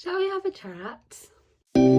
Shall we have a chat? Hello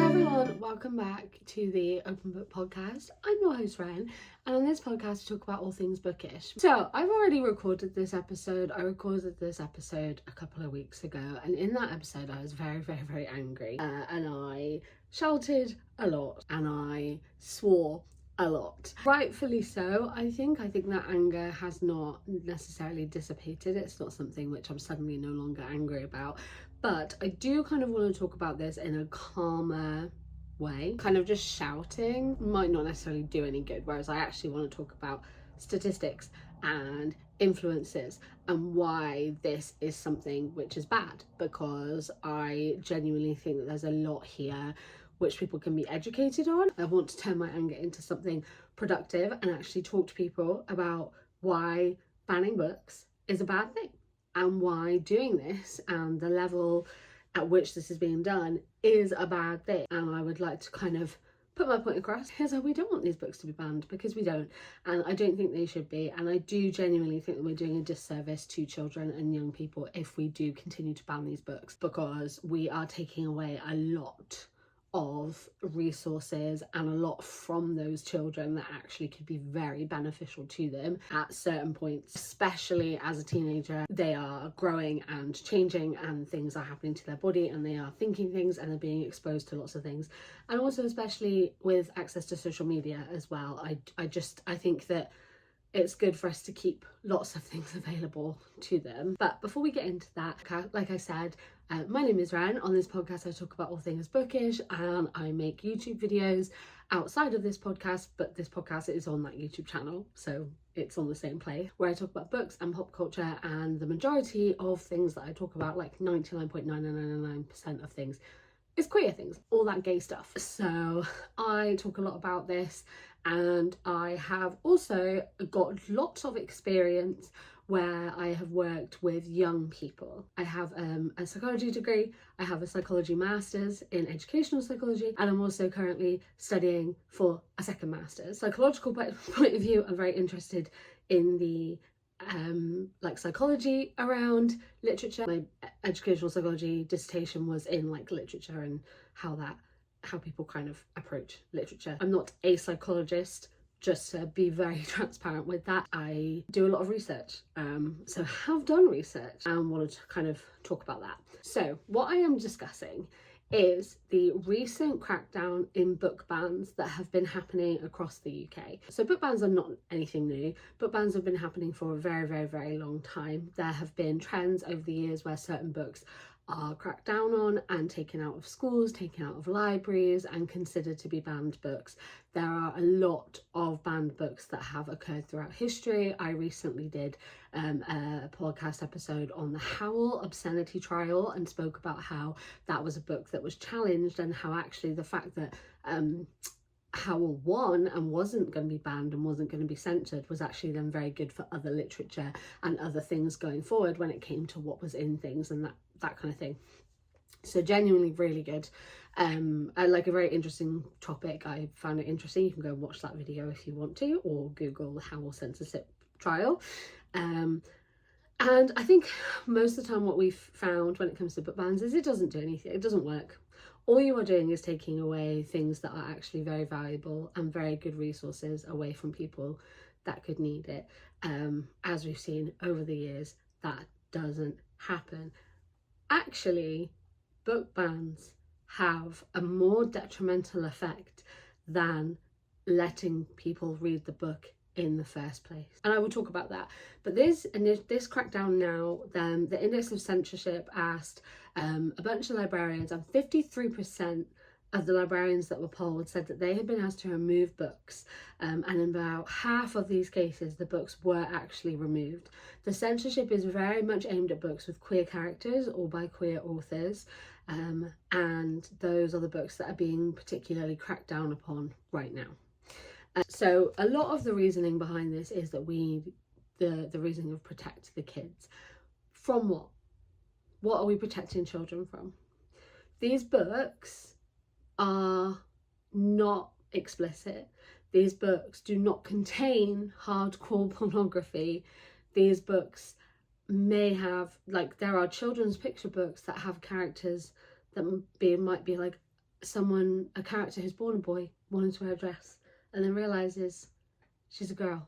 everyone, welcome back to the Open Book Podcast. I'm your host Ren, and on this podcast we talk about all things bookish. So I've already recorded this episode. I recorded this episode a couple of weeks ago, and in that episode I was very angry, and I shouted a lot and I swore a lot. Rightfully so, I think that anger has not necessarily dissipated. It's not something which I'm suddenly no longer angry about, but I do kind of want to talk about this in a calmer way. Kind of just shouting might not necessarily do any good, whereas I actually want to talk about statistics and influences and why this is something which is bad, because I genuinely think that there's a lot here which people can be educated on. I want to turn my anger into something productive and actually talk to people about why banning books is a bad thing and why doing this and the level at which this is being done is a bad thing. And I would like to kind of put my point across. Here's how we don't want these books to be banned, because we don't, and I don't think they should be. And I do genuinely think that we're doing a disservice to children and young people if we do continue to ban these books, because we are taking away a lot of resources and a lot from those children that actually could be very beneficial to them at certain points. Especially as a teenager, they are growing and changing and things are happening to their body and they are thinking things and they're being exposed to lots of things. And also especially with access to social media as well, I think that it's good for us to keep lots of things available to them. But before we get into that, like I said, my name is Ren. On this podcast I talk about all things bookish, and I make YouTube videos outside of this podcast, but this podcast is on that YouTube channel, so it's on the same place, where I talk about books and pop culture, and the majority of things that I talk about, like 99.9999% of things, is queer things, all that gay stuff. So I talk a lot about this, and I have also got lots of experience where I have worked with young people. I have a psychology degree, I have a psychology master's in educational psychology, and I'm also currently studying for a second master's. Psychological point of view, I'm very interested in the like psychology around literature. My educational psychology dissertation was in like literature and how people kind of approach literature. I'm not a psychologist, just to be very transparent with that. I do a lot of research, so have done research and wanted to kind of talk about that. So what I am discussing is the recent crackdown in book bans that have been happening across the UK. So book bans are not anything new. Book bans have been happening for a very long time. There have been trends over the years where certain books are cracked down on and taken out of schools, taken out of libraries, and considered to be banned books. There are a lot of banned books that have occurred throughout history. I recently did a podcast episode on the Howl obscenity trial and spoke about how that was a book that was challenged, and how actually the fact that Howl won and wasn't going to be banned and wasn't going to be censored was actually then very good for other literature and other things going forward when it came to what was in things and that kind of thing. So genuinely really good. I like a very interesting topic. I found it interesting. You can go and watch that video if you want to, or Google the Howl censorship trial. And I think most of the time what we've found when it comes to book bans is it doesn't do anything. It doesn't work. All you are doing is taking away things that are actually very valuable and very good resources away from people that could need it. As we've seen over the years, that doesn't happen. Actually, book bans have a more detrimental effect than letting people read the book in the first place, and I will talk about that. But this crackdown now, then the Index of Censorship asked a bunch of librarians, and 53% of the librarians that were polled said that they had been asked to remove books, and in about half of these cases the books were actually removed. The censorship is very much aimed at books with queer characters or by queer authors, and those are the books that are being particularly cracked down upon right now. So a lot of the reasoning behind this is that the reasoning of protect the kids. From what? What are we protecting children from? These books are not explicit. These books do not contain hardcore pornography. These books may have, like, there are children's picture books that have characters that might be like a character who's born a boy wanting to wear a dress and then realizes she's a girl.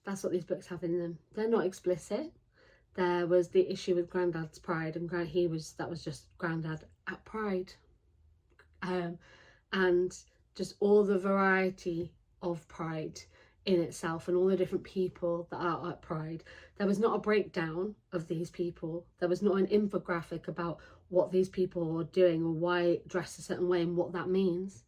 That's what these books have in them. They're not explicit. There was the issue with Grandad's Pride, and that was just Grandad at Pride. And just all the variety of Pride in itself and all the different people that are at Pride. There was not a breakdown of these people. There was not an infographic about what these people are doing or why dress a certain way and what that means.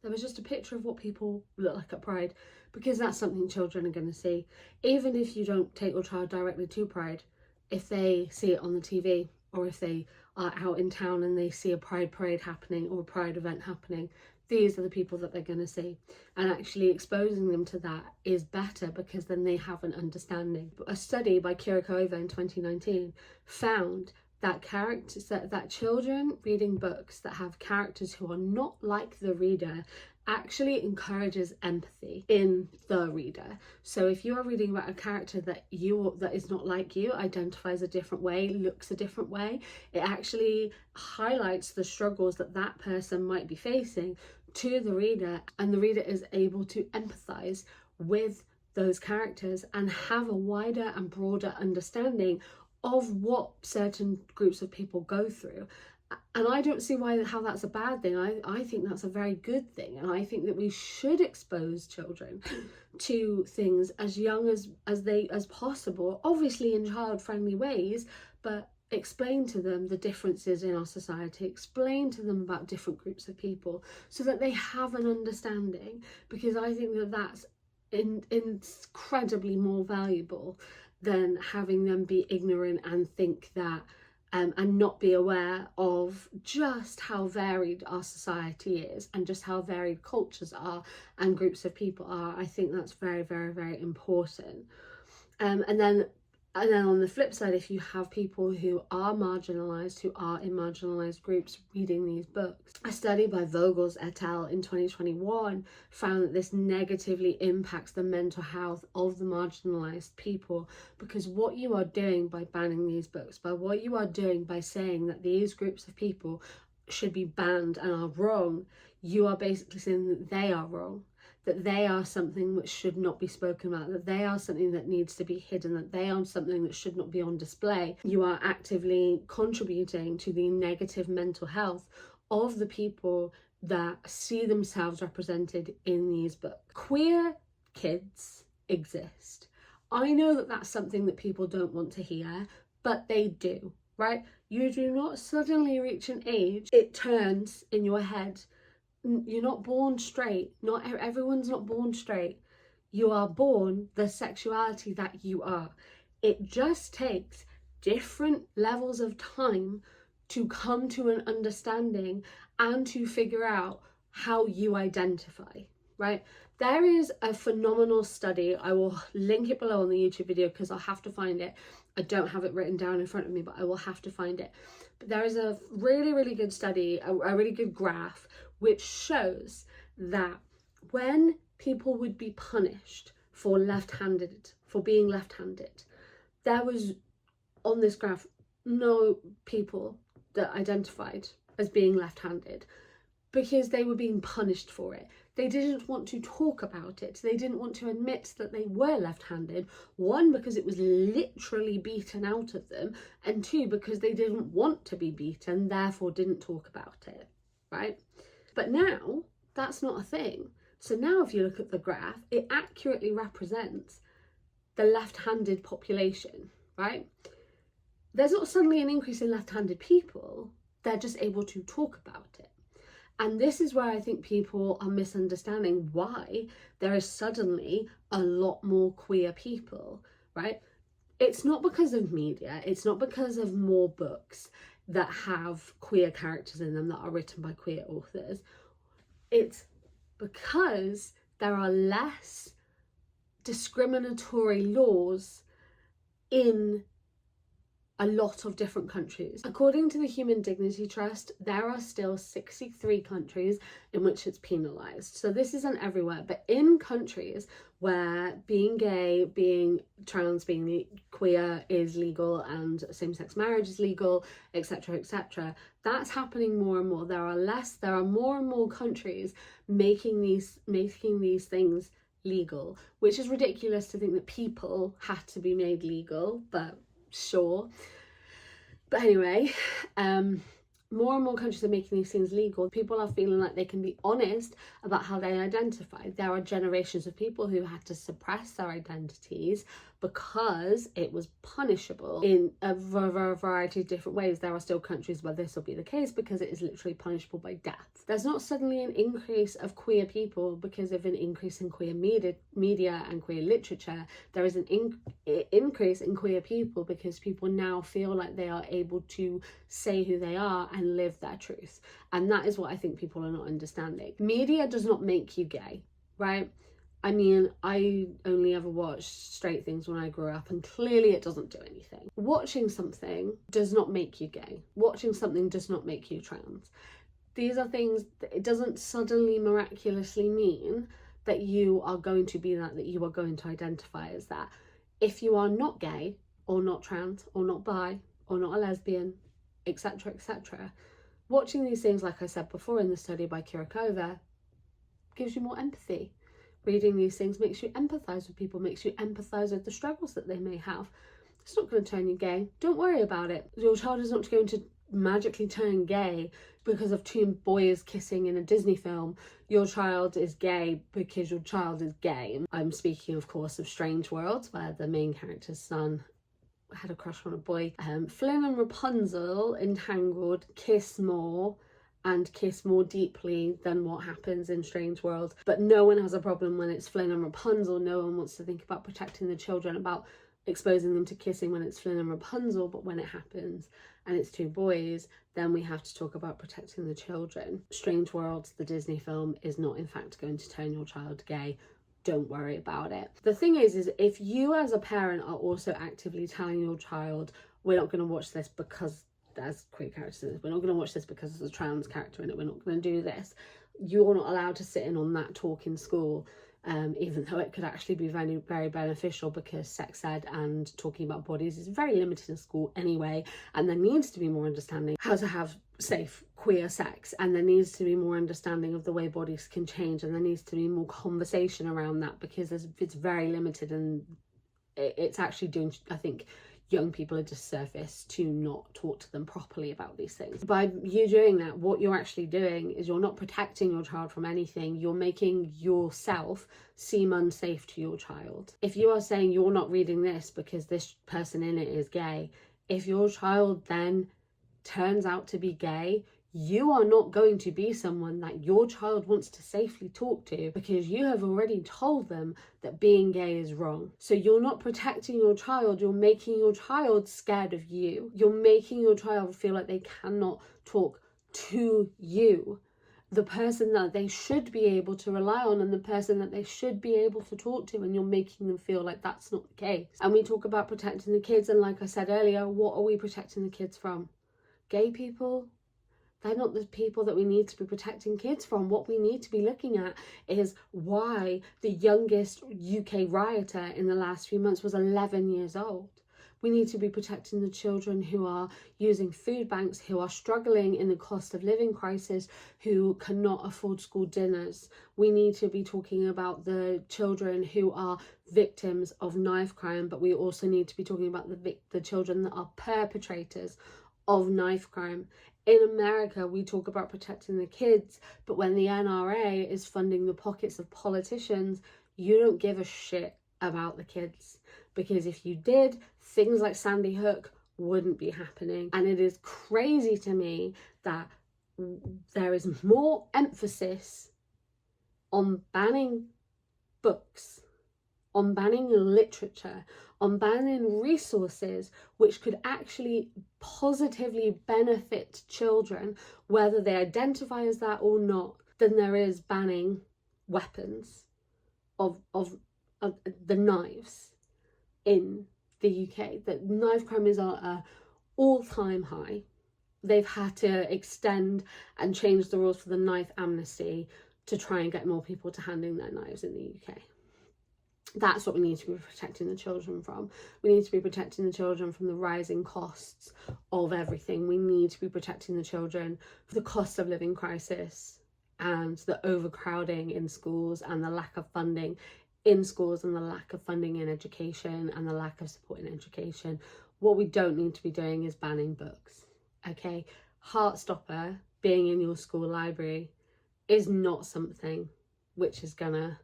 There was just a picture of what people look like at Pride, because that's something children are going to see. Even if you don't take your child directly to Pride, if they see it on the TV, or if they are out in town and they see a Pride parade happening or a Pride event happening, these are the people that they're going to see. And actually exposing them to that is better, because then they have an understanding. A study by Kirikova in 2019 found that children reading books that have characters who are not like the reader actually encourages empathy in the reader. So if you are reading about a character that is not like you, identifies a different way, looks a different way, it actually highlights the struggles that that person might be facing to the reader, and the reader is able to empathize with those characters and have a wider and broader understanding of what certain groups of people go through. And I don't see how that's a bad thing. I think that's a very good thing, and I think that we should expose children to things as young as possible, obviously in child-friendly ways, but explain to them the differences in our society, explain to them about different groups of people so that they have an understanding, because I think that that's incredibly more valuable than having them be ignorant and think that and not be aware of just how varied our society is and just how varied cultures are and groups of people are. I think that's very, very, very important. And then on the flip side, if you have people who are marginalised, who are in marginalised groups reading these books, a study by Vogels et al. In 2021 found that this negatively impacts the mental health of the marginalised people, because what you are doing by banning these books, by what you are doing by saying that these groups of people should be banned and are wrong, you are basically saying that they are wrong, that they are something which should not be spoken about, that they are something that needs to be hidden, that they are something that should not be on display. You are actively contributing to the negative mental health of the people that see themselves represented in these books. Queer kids exist. I know that that's something that people don't want to hear, but they do, right? You do not suddenly reach an age, it turns in your head. You're not born straight. Not everyone's not born straight. You are born the sexuality that you are. It just takes different levels of time to come to an understanding and to figure out how you identify, right? There is a phenomenal study. I will link it below on the YouTube video because I'll have to find it. I don't have it written down in front of me, but I will have to find it. But there is a really, really good study, a really good graph, which shows that when people would be punished for being left-handed, there was, on this graph, no people that identified as being left-handed, because they were being punished for it. They didn't want to talk about it. They didn't want to admit that they were left-handed. One, because it was literally beaten out of them, and two, because they didn't want to be beaten, therefore didn't talk about it, right? But now that's not a thing. So now if you look at the graph, it accurately represents the left-handed population, right? There's not suddenly an increase in left-handed people. They're just able to talk about it. And this is where I think people are misunderstanding why there is suddenly a lot more queer people, right? It's not because of media. It's not because of more books that have queer characters in them that are written by queer authors. It's because there are less discriminatory laws in a lot of different countries. According to the Human Dignity Trust, there are still 63 countries in which it's penalised. So this isn't everywhere, but in countries where being gay, being trans, being queer is legal and same-sex marriage is legal, etc., etc., that's happening more and more. There are more and more countries making these things legal, which is ridiculous to think that people had to be made legal, but sure. But anyway, more and more countries are making these things legal. People are feeling like they can be honest about how they identify. There are generations of people who had to suppress their identities because it was punishable in a variety of different ways. There are still countries where this will be the case because it is literally punishable by death. There's not suddenly an increase of queer people because of an increase in queer media and queer literature. There is an increase in queer people because people now feel like they are able to say who they are and live their truth. And that is what I think people are not understanding. Media does not make you gay, right? I mean, I only ever watched straight things when I grew up, and clearly it doesn't do anything. Watching something does not make you gay. Watching something does not make you trans. These are things that it doesn't suddenly miraculously mean that you are going to be that you are going to identify as that. If you are not gay or not trans or not bi or not a lesbian, etc., etc., watching these things, like I said before in the study by Kurakova, gives you more empathy. Reading these things makes you empathise with people, makes you empathise with the struggles that they may have. It's not going to turn you gay. Don't worry about it. Your child is not going to magically turn gay because of two boys kissing in a Disney film. Your child is gay because your child is gay. I'm speaking, of course, of Strange Worlds, where the main character's son had a crush on a boy. Flynn and Rapunzel entangled kiss more and kiss more deeply than what happens in Strange Worlds. But no one has a problem when it's Flynn and Rapunzel. No one wants to think about protecting the children, about exposing them to kissing when it's Flynn and Rapunzel. But when it happens and it's two boys, then we have to talk about protecting the children. Strange Worlds, the Disney film, is not in fact going to turn your child gay. Don't worry about it. The thing is if you as a parent are also actively telling your child, we're not going to watch this because there's queer characters in it, we're not going to watch this because there's a trans character in it, we're not going to do this, you're not allowed to sit in on that talk in school, even though it could actually be very, very beneficial, because sex ed and talking about bodies is very limited in school anyway, and there needs to be more understanding how to have safe queer sex, and there needs to be more understanding of the way bodies can change, and there needs to be more conversation around that, because it's very limited, and it's actually doing, I think, young people a disservice to not talk to them properly about these things. By you doing that, what you're actually doing is you're not protecting your child from anything, you're making yourself seem unsafe to your child. If you are saying you're not reading this because this person in it is gay, if your child then turns out to be gay, you are not going to be someone that your child wants to safely talk to, because you have already told them that being gay is wrong. So you're not protecting your child, you're making your child scared of you. You're making your child feel like they cannot talk to you, the person that they should be able to rely on and the person that they should be able to talk to, and you're making them feel like that's not the case. And we talk about protecting the kids, and like I said earlier, what are we protecting the kids from? Gay people? They're not the people that we need to be protecting kids from. What we need to be looking at is why the youngest UK rioter in the last few months was 11 years old. We need to be protecting the children who are using food banks, who are struggling in the cost of living crisis, who cannot afford school dinners. We need to be talking about the children who are victims of knife crime, but we also need to be talking about the children that are perpetrators of knife crime. In America, we talk about protecting the kids, but when the NRA is funding the pockets of politicians, you don't give a shit about the kids. Because if you did, things like Sandy Hook wouldn't be happening. And it is crazy to me that there is more emphasis on banning books, on banning literature, on banning resources which could actually positively benefit children, whether they identify as that or not, than there is banning weapons of the knives in the UK. That knife crime is all-time high. They've had to extend and change the rules for the knife amnesty to try and get more people to hand in their knives in the UK. That's what we need to be protecting the children from. We need to be protecting the children from the rising costs of everything. We need to be protecting the children for the cost of living crisis and the overcrowding in schools and the lack of funding in schools and the lack of funding in education and the lack of support in education. What we don't need to be doing is banning books, okay? Heartstopper being in your school library is not something which is gonna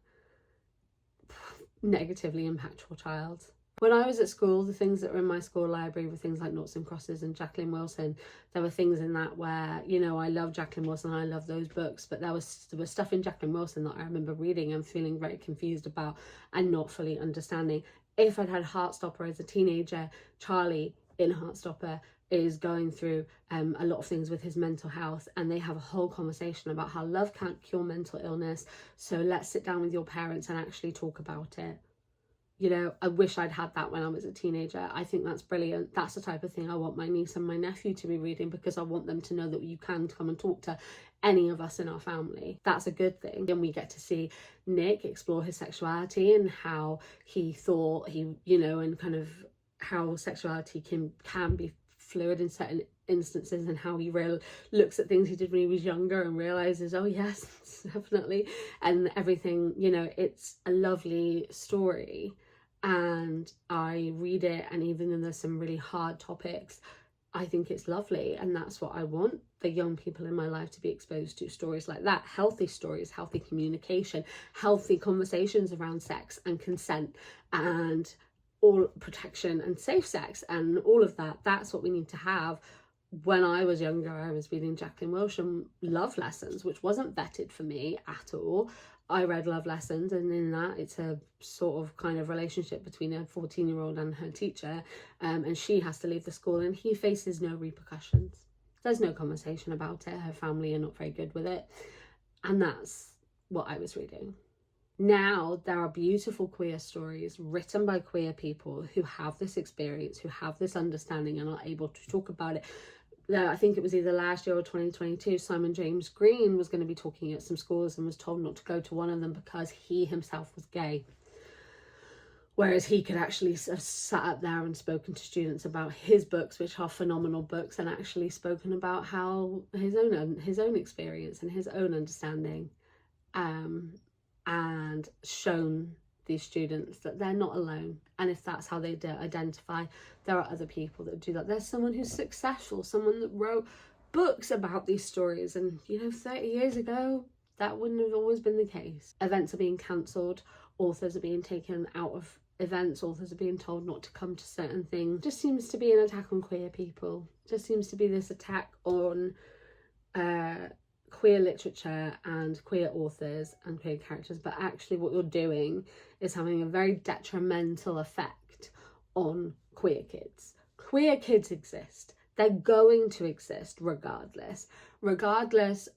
negatively impact your child. When I was at school, the things that were in my school library were things like Noughts and Crosses and Jacqueline Wilson. There were things in that where, you know, I love Jacqueline Wilson, I love those books, but there was stuff in Jacqueline Wilson that I remember reading and feeling very confused about and not fully understanding. If I'd had Heartstopper as a teenager, Charlie in Heartstopper is going through a lot of things with his mental health, and they have a whole conversation about how love can't cure mental illness, so let's sit down with your parents and actually talk about it. You know, I wish I'd had that when I was a teenager. I think that's brilliant. That's the type of thing I want my niece and my nephew to be reading, because I want them to know that you can come and talk to any of us in our family. That's a good thing. And we get to see Nick explore his sexuality and how he thought he, you know, and kind of how sexuality can be fluid in certain instances, and how he looks at things he did when he was younger and realizes, oh yes, definitely, and everything. You know, it's a lovely story, and I read it, and even though there's some really hard topics, I think it's lovely, and that's what I want the young people in my life to be exposed to, stories like that, healthy stories, healthy communication, healthy conversations around sex and consent and all protection and safe sex and all of that. That's what we need to have. When I was younger, I was reading Jacqueline Wilson Love Lessons, which wasn't vetted for me at all. I read Love Lessons, and in that it's a sort of kind of relationship between a 14-year-old and her teacher, and she has to leave the school and he faces no repercussions. There's no conversation about it. Her family are not very good with it, and that's what I was reading. Now there are beautiful queer stories written by queer people who have this experience, who have this understanding and are able to talk about it. I think it was either last year or 2022, Simon James Green was going to be talking at some schools and was told not to go to one of them because he himself was gay. Whereas he could actually have sat up there and spoken to students about his books, which are phenomenal books, and actually spoken about how his own experience and his own understanding, and shown these students that they're not alone. And if that's how they identify, there are other people that do that. There's someone who's successful, someone that wrote books about these stories, and you know, 30 years ago that wouldn't have always been the case. Events are being cancelled, authors are being taken out of events, authors are being told not to come to certain things. Just seems to be an attack on queer people. Just seems to be this attack on queer literature and queer authors and queer characters, but actually what you're doing is having a very detrimental effect on queer kids. Queer kids exist. They're going to exist regardless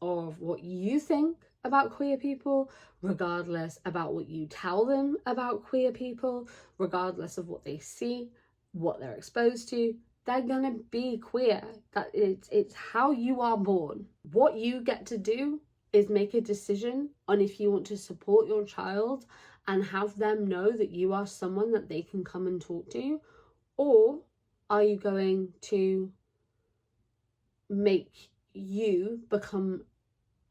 of what you think about queer people, regardless about what you tell them about queer people, regardless of what they see, what they're exposed to. They're gonna be queer. That it's how you are born. What you get to do is make a decision on if you want to support your child and have them know that you are someone that they can come and talk to, or are you going to make you become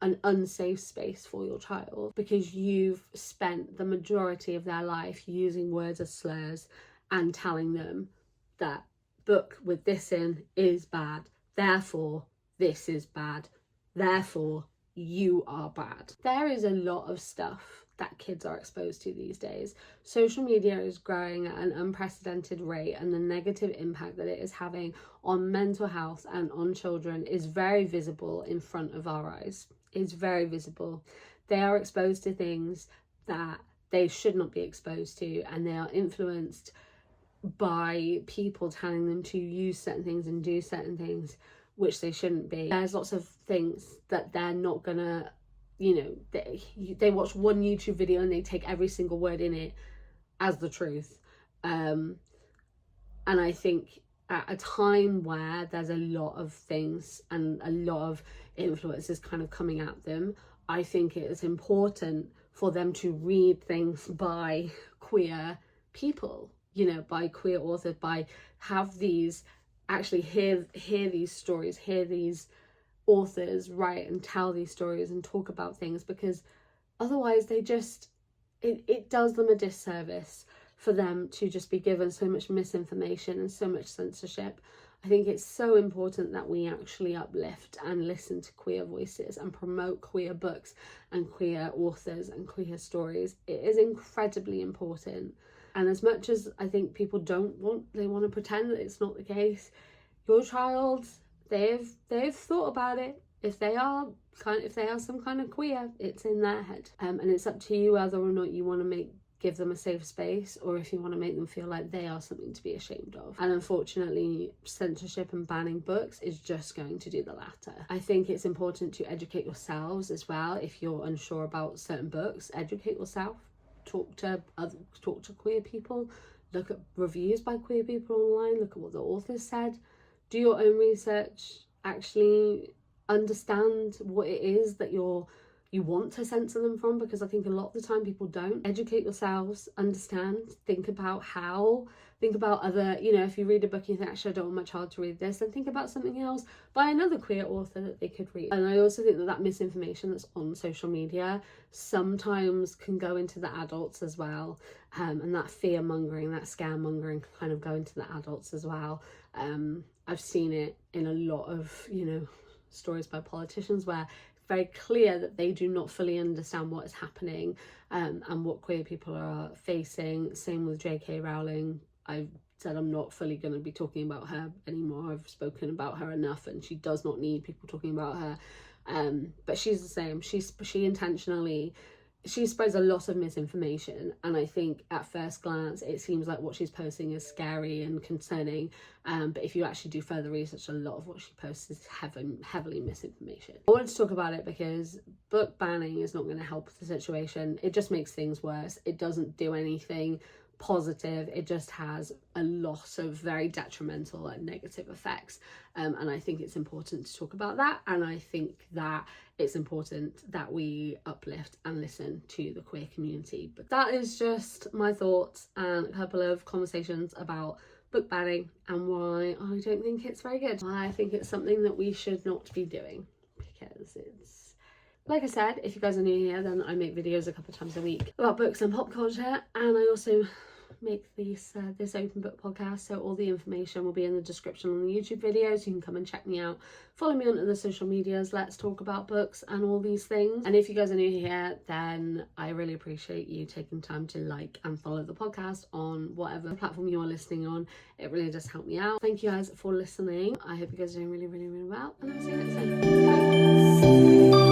an unsafe space for your child because you've spent the majority of their life using words as slurs and telling them that book with this in is bad, therefore this is bad, therefore you are bad. There is a lot of stuff that kids are exposed to these days. Social media is growing at an unprecedented rate, and the negative impact that it is having on mental health and on children is very visible in front of our eyes. It's very visible. They are exposed to things that they should not be exposed to, and they are influenced by people telling them to use certain things and do certain things which they shouldn't be. There's lots of things that they're not gonna, you know, they watch one YouTube video and they take every single word in it as the truth. And I think at a time where there's a lot of things and a lot of influences kind of coming at them, I think it is important for them to read things by queer people, by queer authors, by have these, actually hear these stories, hear these authors write and tell these stories and talk about things, because otherwise they just, it does them a disservice for them to just be given so much misinformation and so much censorship. I think it's so important that we actually uplift and listen to queer voices and promote queer books and queer authors and queer stories. It is incredibly important. And as much as I think people they want to pretend that it's not the case, your child, they've thought about it. If they are some kind of queer, it's in their head. And it's up to you whether or not you want to give them a safe space, or if you want to make them feel like they are something to be ashamed of. And unfortunately, censorship and banning books is just going to do the latter. I think it's important to educate yourselves as well. If you're unsure about certain books, educate yourself. Talk to queer people. Look at reviews by queer people online. Look at what the authors said. Do your own research. Actually understand what it is that you want to censor them from, because I think a lot of the time people don't. Educate yourselves, understand, think about other, if you read a book and you think, actually I don't want my child to read this, then think about something else by another queer author that they could read. And I also think that misinformation that's on social media sometimes can go into the adults as well, and that fear mongering, that scaremongering can kind of go into the adults as well. I've seen it in a lot of stories by politicians where it's very clear that they do not fully understand what is happening, and what queer people are facing. Same with J.K. Rowling. I said I'm not fully going to be talking about her anymore. I've spoken about her enough, and she does not need people talking about her. But she's the same. She intentionally, she spreads a lot of misinformation, and I think at first glance it seems like what she's posting is scary and concerning, but if you actually do further research, a lot of what she posts is heavily misinformation. I wanted to talk about it because book banning is not going to help the situation. It just makes things worse. It doesn't do anything positive. It just has a lot of very detrimental and negative effects, and I think it's important to talk about that, and I think that it's important that we uplift and listen to the queer community. But that is just my thoughts and a couple of conversations about book banning and why I don't think it's very good. I think it's something that we should not be doing, because it's, like I said, if you guys are new here, then I make videos a couple of times a week about books and pop culture, and I also make this open book podcast, so all the information will be in the description on the YouTube video, so you can come and check me out. Follow me on other social medias. Let's talk about books and all these things. And if you guys are new here, then I really appreciate you taking time to like and follow the podcast on whatever platform you are listening on. It really does help me out. Thank you guys for listening. I hope you guys are doing really, really, really well, and I'll see you next time. Bye.